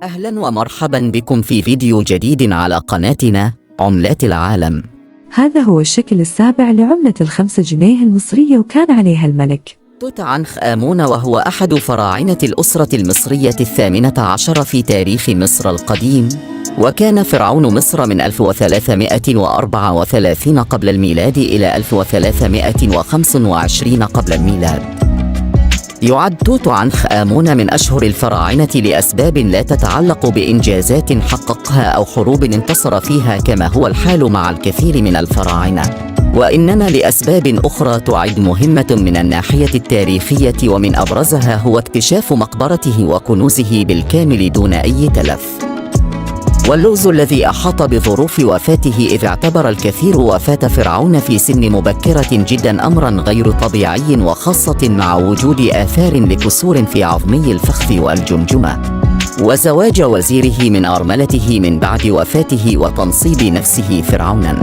أهلا ومرحبا بكم في فيديو جديد على قناتنا عملات العالم. هذا هو الشكل السابع لعملة ال5 جنيه المصرية، وكان عليها الملك توت عنخ آمون، وهو أحد فراعنة الأسرة المصرية 18 في تاريخ مصر القديم، وكان فرعون مصر من 1334 قبل الميلاد إلى 1325 قبل الميلاد. يعد توت عنخ آمون من أشهر الفراعنة لأسباب لا تتعلق بإنجازات حققها أو حروب انتصر فيها كما هو الحال مع الكثير من الفراعنة، وإنما لأسباب أخرى تعد مهمة من الناحية التاريخية، ومن أبرزها هو اكتشاف مقبرته وكنوزه بالكامل دون أي تلف. واللغز الذي أحاط بظروف وفاته، إذ اعتبر الكثير وفاة فرعون في سن مبكرة جدا أمرا غير طبيعي، وخاصة مع وجود آثار لكسور في عظمي الفخذ والجمجمة، وزواج وزيره من أرملته من بعد وفاته، وتنصيب نفسه فرعونا.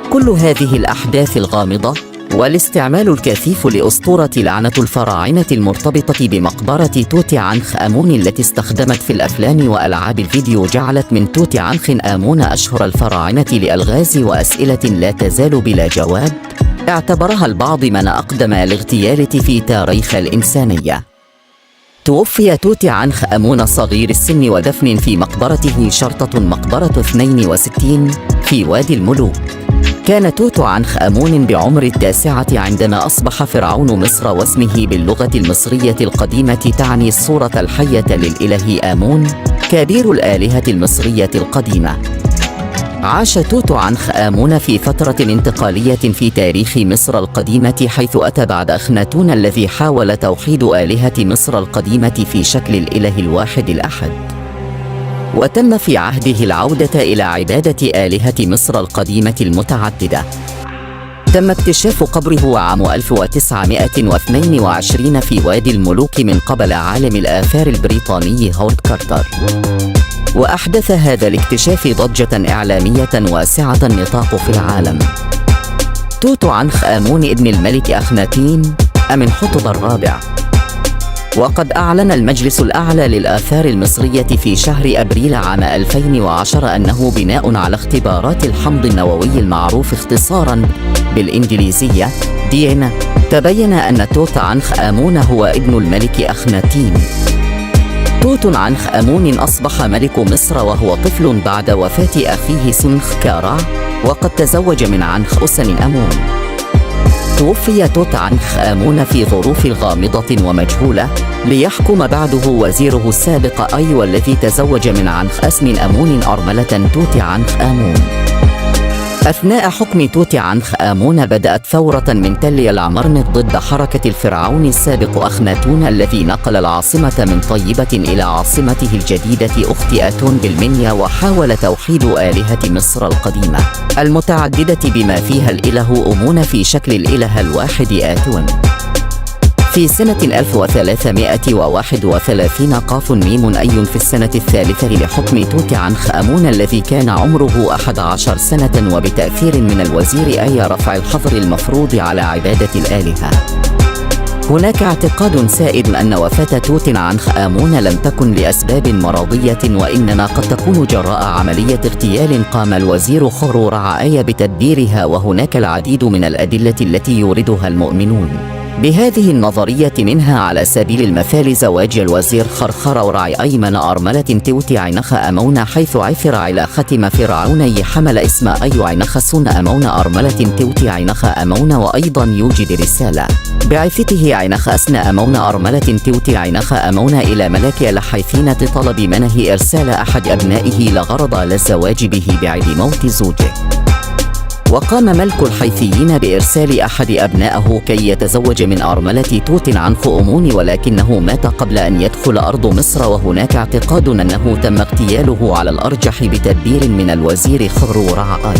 كل هذه الأحداث الغامضة والاستعمال الكثيف لأسطورة لعنة الفراعنة المرتبطة بمقبرة توت عنخ آمون التي استخدمت في الأفلام وألعاب الفيديو جعلت من توت عنخ آمون أشهر الفراعنة لألغاز وأسئلة لا تزال بلا جواب، اعتبرها البعض من أقدم الاغتيال في تاريخ الإنسانية. توفي توت عنخ آمون صغير السن ودفن في مقبرته شرطة مقبرة 62 في وادي الملوك. كان توت عنخ آمون بعمر 9 عندما أصبح فرعون مصر، واسمه باللغة المصرية القديمة تعني الصورة الحية للإله آمون، كبير الآلهة المصرية القديمة. عاش توت عنخ آمون في فترة انتقالية في تاريخ مصر القديمة، حيث أتى بعد أخناتون الذي حاول توحيد آلهة مصر القديمة في شكل الإله الواحد الأحد. وتم في عهده العودة إلى عبادة آلهة مصر القديمة المتعددة. تم اكتشاف قبره عام 1922 في وادي الملوك من قبل عالم الآثار البريطاني هوارد كارتر، وأحدث هذا الاكتشاف ضجة إعلامية واسعة النطاق في العالم. توت عنخ آمون ابن الملك أخناتين أمنحتب الرابع. وقد أعلن المجلس الأعلى للآثار المصرية في شهر أبريل عام 2010 أنه بناء على اختبارات الحمض النووي المعروف اختصاراً بالإنجليزية DNA، تبين أن توت عنخ آمون هو ابن الملك أخناتين. توت عنخ آمون أصبح ملك مصر وهو طفل بعد وفاة أخيه سنخ كارع، وقد تزوج من عنخ أسن آمون. توفي توت عنخ آمون في ظروف غامضة ومجهولة، ليحكم بعده وزيره السابق والذي تزوج من عنخ أسن آمون أرملة توت عنخ آمون. أثناء حكم توت عنخ آمون بدأت ثورة من تل العمرنة ضد حركة الفرعون السابق أخناتون، الذي نقل العاصمة من طيبة إلى عاصمته الجديدة أخت آتون بالمنيا، وحاول توحيد آلهة مصر القديمة المتعددة بما فيها الإله أمون في شكل الإله الواحد آتون. في سنة 1331 قاف ميم أي في السنة الثالثة لحكم توت عنخ آمون الذي كان عمره 11 سنة، وبتأثير من الوزير أي رفع الحظر المفروض على عبادة الآلهة. هناك اعتقاد سائد أن وفاة توت عنخ آمون لم تكن لأسباب مرضية، وإنما قد تكون جراء عملية اغتيال قام الوزير خورو رعاي بتدبيرها، وهناك العديد من الأدلة التي يوردها المؤمنون بهذه النظرية، منها على سبيل المثال زواج الوزير خرخر ورعي أيمن أرملة توت عنخ آمون، حيث عثر على ختم فرعوني حمل اسم أي عنخ سن آمون أرملة توت عنخ آمون، وأيضا يوجد رسالة بعثته عنخ أسن آمون أرملة توت عنخ آمون إلى ملك الحيثينة طلب منه إرسال أحد أبنائه لغرض للزواج به بعد موت زوجه. وقام ملك الحيثيين بإرسال أحد أبنائه كي يتزوج من أرملة توت عنخ آمون، ولكنه مات قبل أن يدخل أرض مصر، وهناك اعتقاد أنه تم اغتياله على الأرجح بتدبير من الوزير خورو رعاي،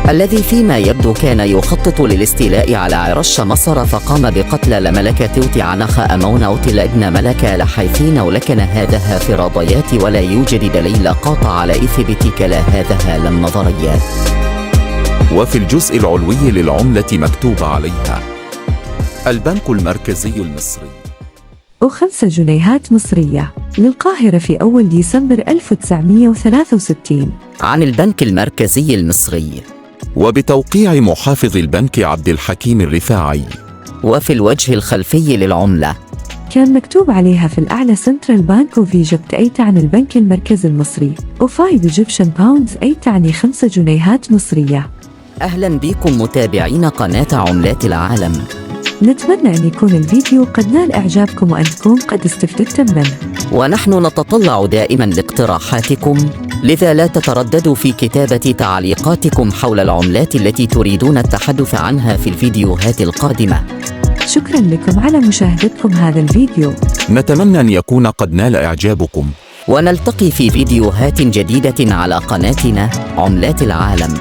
الذي فيما يبدو كان يخطط للاستيلاء على عرش مصر، فقام بقتل لملك توت عنخ آمون أوتل ابن ملك لحيثين، ولكن هذا فرضيات ولا يوجد دليل قاطع على إثبات كلا هذا النظريات. وفي الجزء العلوي للعملة مكتوب عليها: البنك المركزي المصري. و5 جنيهات مصرية للقاهرة في أول ديسمبر 1963. عن البنك المركزي المصري. وبتوقيع محافظ البنك عبد الحكيم الرفاعي. وفي الوجه الخلفي للعملة كان مكتوب عليها في الأعلى سنترال بانك اوف ايجيبت أي تعني البنك المركزي المصري، و5 ايجيبشن باوندز أي تعني 5 جنيهات مصرية. أهلا بكم متابعين قناة عملات العالم. نتمنى أن يكون الفيديو قد نال إعجابكم وأن تكون قد استفدتم منه، ونحن نتطلع دائما لاقتراحاتكم، لذا لا تترددوا في كتابة تعليقاتكم حول العملات التي تريدون التحدث عنها في الفيديوهات القادمة. شكرا لكم على مشاهدتكم هذا الفيديو. نتمنى أن يكون قد نال إعجابكم، ونلتقي في فيديوهات جديدة على قناتنا عملات العالم.